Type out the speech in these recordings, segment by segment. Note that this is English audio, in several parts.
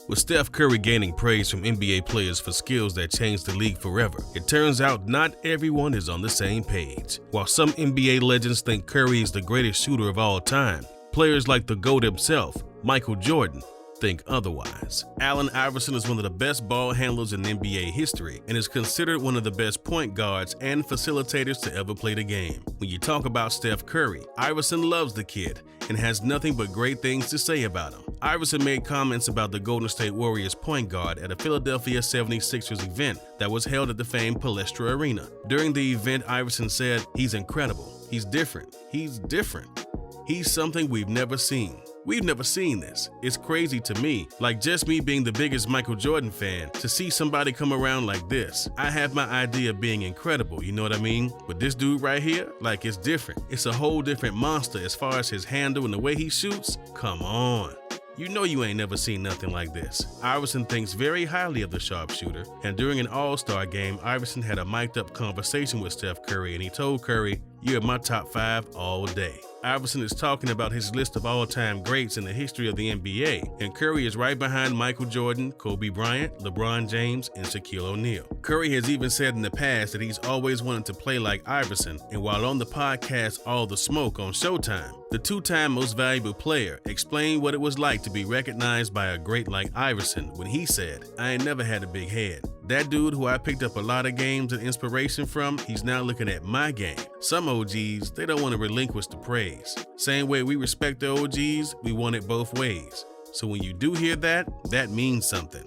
With Steph Curry gaining praise from NBA players for skills that changed the league forever, it turns out not everyone is on the same page. While some NBA legends think Curry is the greatest shooter of all time, players like the GOAT himself, Michael Jordan, think otherwise. Allen Iverson is one of the best ball handlers in NBA history and is considered one of the best point guards and facilitators to ever play the game. When you talk about Steph Curry, Iverson loves the kid and has nothing but great things to say about him. Iverson made comments about the Golden State Warriors point guard at a Philadelphia 76ers event that was held at the famed Palestra Arena. During the event, Iverson said, "He's incredible. He's different. He's different. He's something we've never seen. We've never seen this. It's crazy to me, like just me being the biggest Michael Jordan fan, to see somebody come around like this. I have my idea of being incredible, you know what I mean? But this dude right here, like it's different. It's a whole different monster as far as his handle and the way he shoots. Come on. You know you ain't never seen nothing like this." Iverson thinks very highly of the sharpshooter, and during an All-Star game, Iverson had a mic'd-up conversation with Steph Curry, and he told Curry, "You're in my top 5 all day." Iverson is talking about his list of all-time greats in the history of the NBA, and Curry is right behind Michael Jordan, Kobe Bryant, LeBron James, and Shaquille O'Neal. Curry has even said in the past that he's always wanted to play like Iverson, and while on the podcast All the Smoke on Showtime, the two-time most valuable player explained what it was like to be recognized by a great like Iverson when he said, "I ain't never had a big head. That dude who I picked up a lot of games and inspiration from, he's now looking at my game." Some OGs, they don't want to relinquish the praise. Same way we respect the OGs, we want it both ways. So when you do hear that, that means something.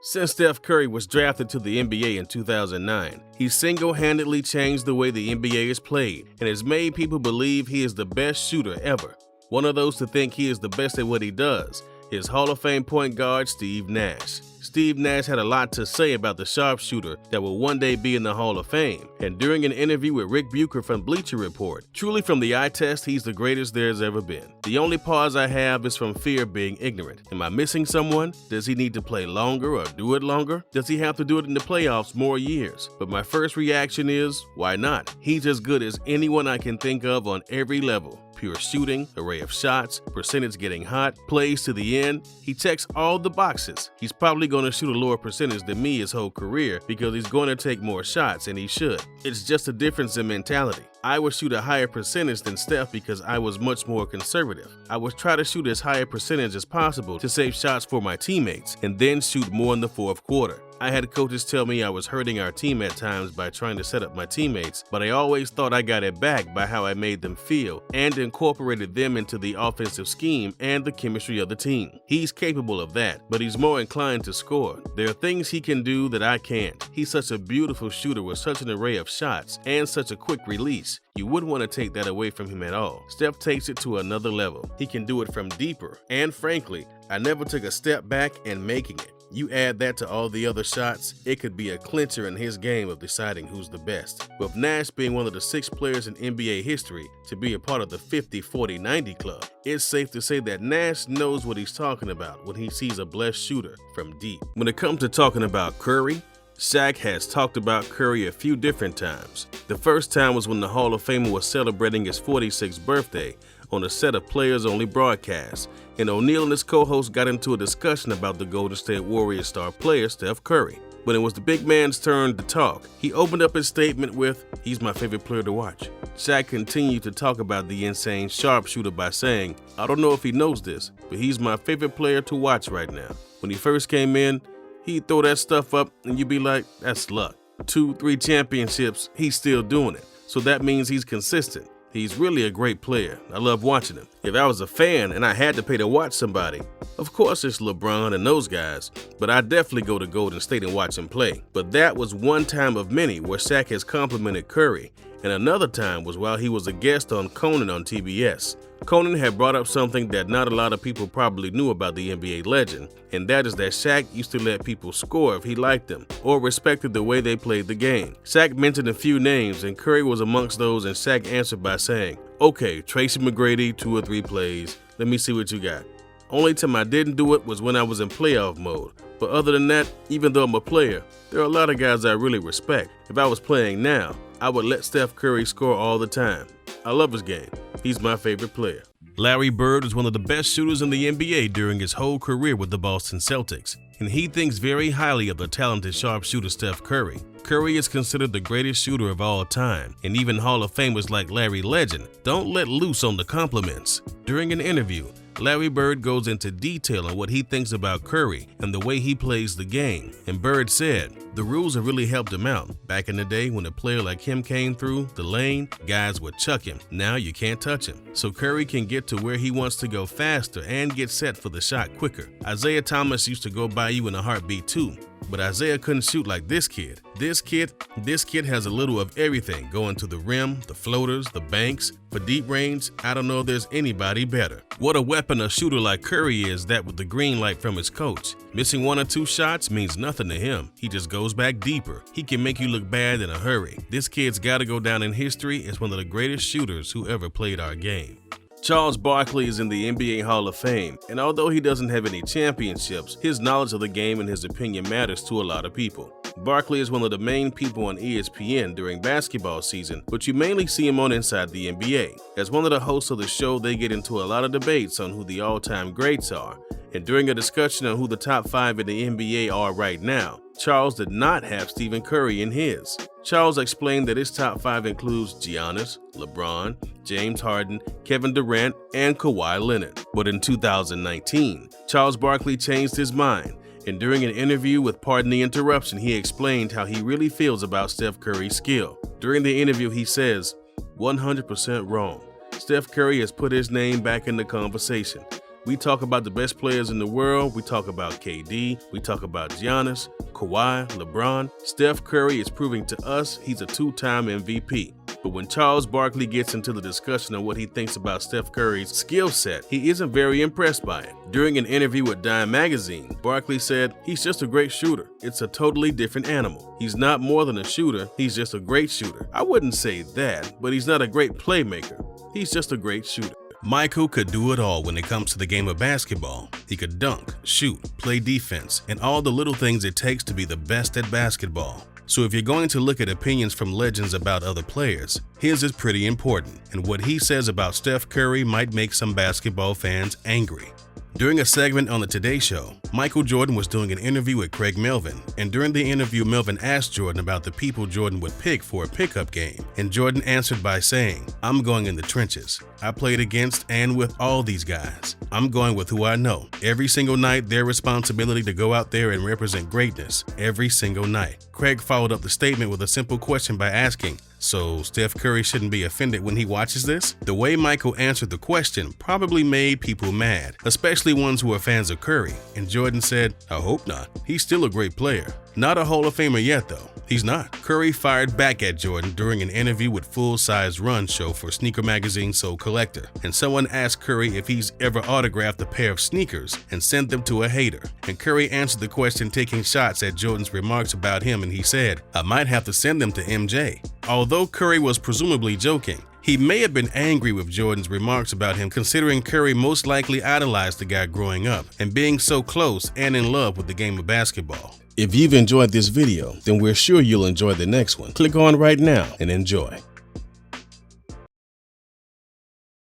Since Steph Curry was drafted to the NBA in 2009, he single-handedly changed the way the NBA is played and has made people believe he is the best shooter ever. One of those to think he is the best at what he does is Hall of Fame point guard Steve Nash. Steve Nash had a lot to say about the sharpshooter that will one day be in the Hall of Fame, and during an interview with Rick Bucher from Bleacher Report, truly from the eye test, he's the greatest there's ever been. The only pause I have is from fear of being ignorant. Am I missing someone? Does he need to play longer or do it longer? Does he have to do it in the playoffs more years? But my first reaction is, why not? He's as good as anyone I can think of on every level. Pure shooting, array of shots, percentage getting hot, plays to the end. He checks all the boxes. He's probably going to shoot a lower percentage than me his whole career because he's going to take more shots, and he should. It's just a difference in mentality. I would shoot a higher percentage than Steph because I was much more conservative. I would try to shoot as high a percentage as possible to save shots for my teammates and then shoot more in the fourth quarter. I had coaches tell me I was hurting our team at times by trying to set up my teammates, but I always thought I got it back by how I made them feel and incorporated them into the offensive scheme and the chemistry of the team. He's capable of that, but he's more inclined to score. There are things he can do that I can't. He's such a beautiful shooter with such an array of shots and such a quick release. You wouldn't want to take that away from him at all. Steph takes it to another level. He can do it from deeper, and frankly, I never took a step back in making it. You add that to all the other shots, it could be a clincher in his game of deciding who's the best. With Nash being one of the 6 players in NBA history to be a part of the 50-40-90 club, it's safe to say that Nash knows what he's talking about when he sees a blessed shooter from deep. When it comes to talking about Curry, Shaq has talked about Curry a few different times. The first time was when the Hall of Famer was celebrating his 46th birthday on a set of players-only broadcasts, and O'Neal and his co-host got into a discussion about the Golden State Warriors star player Steph Curry. When it was the big man's turn to talk, he opened up his statement with, "He's my favorite player to watch." Shaq continued to talk about the insane sharpshooter by saying, "I don't know if he knows this, but he's my favorite player to watch right now. When he first came in, he'd throw that stuff up and you'd be like, that's luck. 2-3 championships, he's still doing it. So that means he's consistent. He's really a great player. I love watching him. If I was a fan and I had to pay to watch somebody, of course it's LeBron and those guys, but I'd definitely go to Golden State and watch him play." But that was one time of many where Shaq has complimented Curry, and another time was while he was a guest on Conan on TBS. Conan had brought up something that not a lot of people probably knew about the NBA legend, and that is that Shaq used to let people score if he liked them or respected the way they played the game. Shaq mentioned a few names, and Curry was amongst those, and Shaq answered by saying, "Okay, Tracy McGrady, 2 or 3 plays. Let me see what you got." Only time I didn't do it was when I was in playoff mode. But other than that, even though I'm a player, there are a lot of guys I really respect. If I was playing now, I would let Steph Curry score all the time. I love his game. He's my favorite player. Larry Bird was one of the best shooters in the NBA during his whole career with the Boston Celtics, and he thinks very highly of the talented sharpshooter Steph Curry. Curry is considered the greatest shooter of all time, and even Hall of Famers like Larry Legend don't let loose on the compliments. During an interview, Larry Bird goes into detail on what he thinks about Curry and the way he plays the game, and Bird said, "The rules have really helped him out. Back in the day when a player like him came through the lane, guys would chuck him. Now you can't touch him. So Curry can get to where he wants to go faster and get set for the shot quicker. Isaiah Thomas used to go by you in a heartbeat too. But Isaiah couldn't shoot like this kid. This kid has a little of everything, going to the rim, the floaters, the banks. For deep range, I don't know if there's anybody better. What a weapon a shooter like Curry is, that with the green light from his coach. Missing 1 or 2 shots means nothing to him. He just goes back deeper. He can make you look bad in a hurry. This kid's got to go down in history as one of the greatest shooters who ever played our game." Charles Barkley is in the NBA Hall of Fame, and although he doesn't have any championships, his knowledge of the game and his opinion matters to a lot of people. Barkley is one of the main people on ESPN during basketball season, but you mainly see him on Inside the NBA. As one of the hosts of the show, they get into a lot of debates on who the all-time greats are, and during a discussion on who the top 5 in the NBA are right now, Charles did not have Stephen Curry in his. Charles explained that his top 5 includes Giannis, LeBron, James Harden, Kevin Durant, and Kawhi Leonard. But in 2019, Charles Barkley changed his mind, and during an interview with Pardon the Interruption, he explained how he really feels about Steph Curry's skill. During the interview, he says, "100% wrong. Steph Curry has put his name back in the conversation. We talk about the best players in the world. We talk about KD. We talk about Giannis, Kawhi, LeBron. Steph Curry is proving to us he's a 2-time MVP. But when Charles Barkley gets into the discussion on what he thinks about Steph Curry's skill set, he isn't very impressed by it. During an interview with Dime magazine, Barkley said, "He's just a great shooter. It's a totally different animal. He's not more than a shooter. He's just a great shooter. I wouldn't say that, but he's not a great playmaker. He's just a great shooter." Michael could do it all when it comes to the game of basketball. He could dunk, shoot, play defense, and all the little things it takes to be the best at basketball. So if you're going to look at opinions from legends about other players, his is pretty important, and what he says about Steph Curry might make some basketball fans angry. During a segment on the Today Show, Michael Jordan was doing an interview with Craig Melvin, and during the interview, Melvin asked Jordan about the people Jordan would pick for a pickup game, and Jordan answered by saying, "I'm going in the trenches. I played against and with all these guys. I'm going with who I know. Every single night, their responsibility to go out there and represent greatness every single night." Craig followed up the statement with a simple question by asking, "So Steph Curry shouldn't be offended when he watches this?" The way Michael answered the question probably made people mad, especially ones who are fans of Curry, and Jordan said, "I hope not. He's still a great player. Not a Hall of Famer yet though. He's not." Curry fired back at Jordan during an interview with Full Size Run show for sneaker magazine Soul Collector, and someone asked Curry if he's ever autographed a pair of sneakers and sent them to a hater, and Curry answered the question taking shots at Jordan's remarks about him, and he said, "I might have to send them to MJ." Although Curry was presumably joking, he may have been angry with Jordan's remarks about him, considering Curry most likely idolized the guy growing up and being so close and in love with the game of basketball. If you've enjoyed this video, then we're sure you'll enjoy the next one. Click on right now and enjoy.